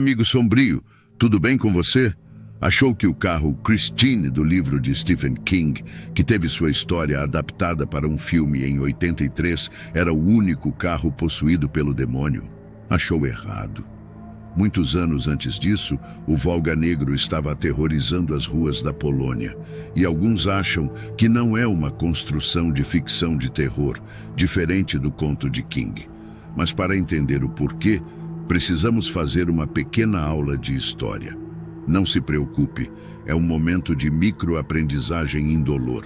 amigo sombrio, tudo bem com você? Achou que o carro Christine do livro de Stephen King, que teve sua história adaptada para um filme em 83, era o único carro possuído pelo demônio? Achou errado. Muitos anos antes disso, o Volga Negro estava aterrorizando as ruas da Polônia, e alguns acham que não é uma construção de ficção de terror, diferente do conto de King. Mas para entender o porquê, precisamos fazer uma pequena aula de história. Não se preocupe, é um momento de microaprendizagem indolor.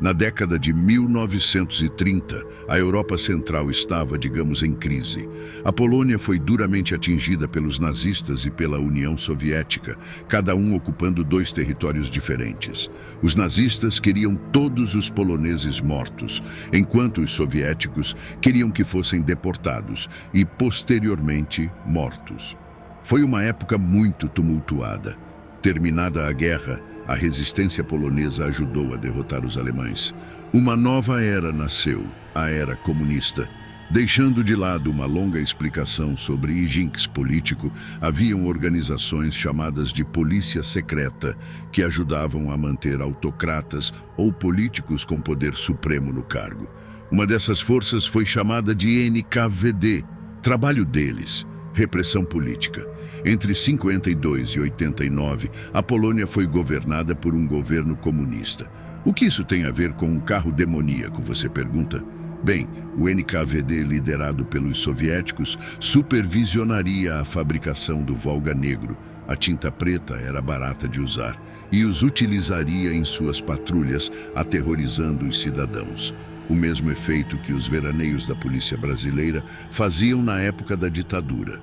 Na década de 1930, a Europa Central estava, digamos, em crise. A Polônia foi duramente atingida pelos nazistas e pela União Soviética, cada um ocupando dois territórios diferentes. Os nazistas queriam todos os poloneses mortos, enquanto os soviéticos queriam que fossem deportados e, posteriormente, mortos. Foi uma época muito tumultuada. Terminada a guerra, a resistência polonesa ajudou a derrotar os alemães. Uma nova era nasceu, a era comunista. Deixando de lado uma longa explicação sobre hijinks político, haviam organizações chamadas de polícia secreta que ajudavam a manter autocratas ou políticos com poder supremo no cargo. Uma dessas forças foi chamada de NKVD. Trabalho deles: repressão política. Entre 52 e 89, a Polônia foi governada por um governo comunista. O que isso tem a ver com um carro demoníaco, você pergunta? Bem, o NKVD, liderado pelos soviéticos, supervisionaria a fabricação do Volga Negro. A tinta preta era barata de usar e os utilizaria em suas patrulhas, aterrorizando os cidadãos. O mesmo efeito que os veraneios da polícia brasileira faziam na época da ditadura.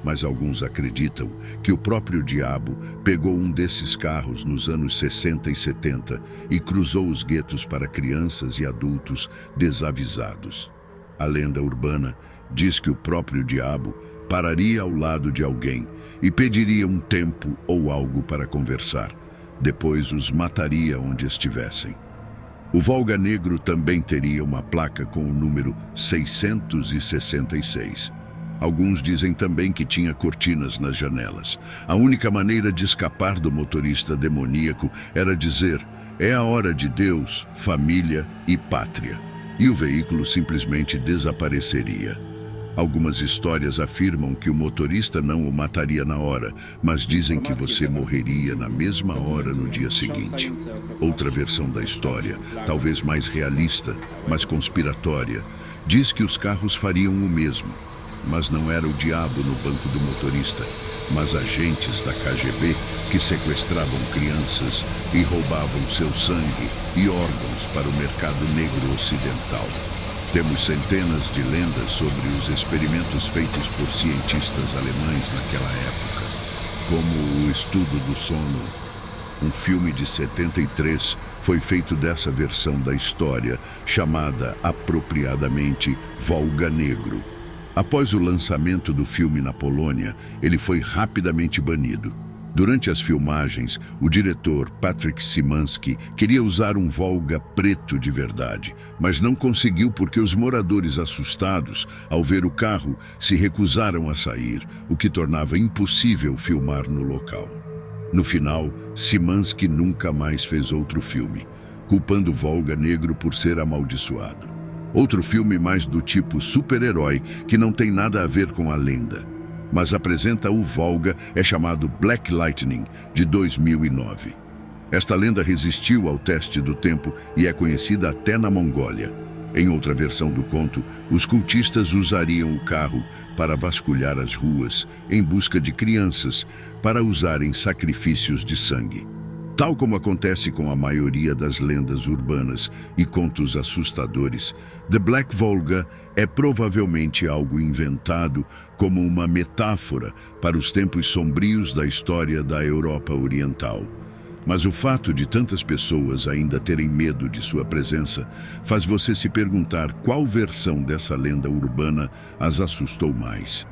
Mas alguns acreditam que o próprio diabo pegou um desses carros nos anos 60 e 70 e cruzou os guetos para crianças e adultos desavisados. A lenda urbana diz que o próprio diabo pararia ao lado de alguém e pediria um tempo ou algo para conversar. Depois os mataria onde estivessem. O Volga Negro também teria uma placa com o número 666. Alguns dizem também que tinha cortinas nas janelas. A única maneira de escapar do motorista demoníaco era dizer: "É a hora de Deus, família e pátria." E o veículo simplesmente desapareceria. Algumas histórias afirmam que o motorista não o mataria na hora, mas dizem que você morreria na mesma hora no dia seguinte. Outra versão da história, talvez mais realista, mas conspiratória, diz que os carros fariam o mesmo. Mas não era o diabo no banco do motorista, mas agentes da KGB que sequestravam crianças e roubavam seu sangue e órgãos para o mercado negro ocidental. Temos centenas de lendas sobre os experimentos feitos por cientistas alemães naquela época, como o estudo do sono. Um filme de 73 foi feito dessa versão da história, chamada apropriadamente Volga Negro. Após o lançamento do filme na Polônia, ele foi rapidamente banido. Durante as filmagens, o diretor Patrick Szymanski queria usar um Volga preto de verdade, mas não conseguiu porque os moradores assustados, ao ver o carro, se recusaram a sair, o que tornava impossível filmar no local. No final, Szymanski nunca mais fez outro filme, culpando o Volga Negro por ser amaldiçoado. Outro filme mais do tipo super-herói, que não tem nada a ver com a lenda, mas apresenta o Volga, é chamado Black Lightning, de 2009. Esta lenda resistiu ao teste do tempo e é conhecida até na Mongólia. Em outra versão do conto, os cultistas usariam o carro para vasculhar as ruas em busca de crianças para usar em sacrifícios de sangue. Tal como acontece com a maioria das lendas urbanas e contos assustadores, The Black Volga é provavelmente algo inventado como uma metáfora para os tempos sombrios da história da Europa Oriental. Mas o fato de tantas pessoas ainda terem medo de sua presença faz você se perguntar qual versão dessa lenda urbana as assustou mais.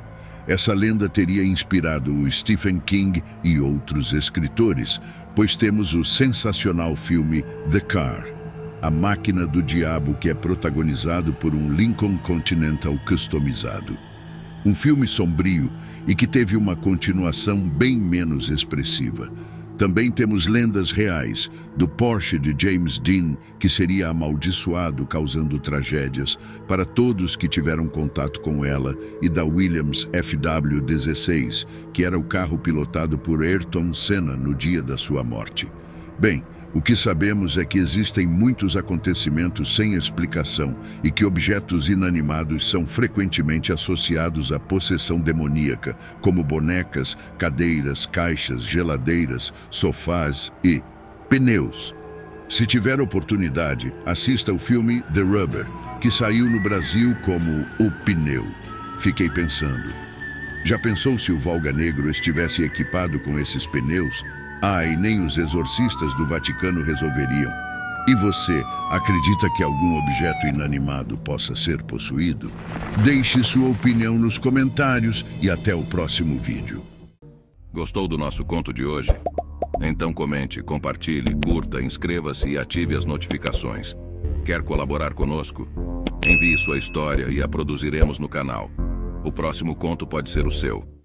Essa lenda teria inspirado o Stephen King e outros escritores, pois temos o sensacional filme The Car, A Máquina do Diabo, que é protagonizado por um Lincoln Continental customizado. Um filme sombrio e que teve uma continuação bem menos expressiva. Também temos lendas reais do Porsche de James Dean, que seria amaldiçoado, causando tragédias para todos que tiveram contato com ela, e da Williams FW16, que era o carro pilotado por Ayrton Senna no dia da sua morte. Bem, o que sabemos é que existem muitos acontecimentos sem explicação e que objetos inanimados são frequentemente associados à possessão demoníaca, como bonecas, cadeiras, caixas, geladeiras, sofás e pneus. Se tiver oportunidade, assista o filme The Rubber, que saiu no Brasil como O Pneu. Fiquei pensando, já pensou se o Volga Negro estivesse equipado com esses pneus? Ai, nem os exorcistas do Vaticano resolveriam. E você, acredita que algum objeto inanimado possa ser possuído? Deixe sua opinião nos comentários e até o próximo vídeo. Gostou do nosso conto de hoje? Então comente, compartilhe, curta, inscreva-se e ative as notificações. Quer colaborar conosco? Envie sua história e a produziremos no canal. O próximo conto pode ser o seu.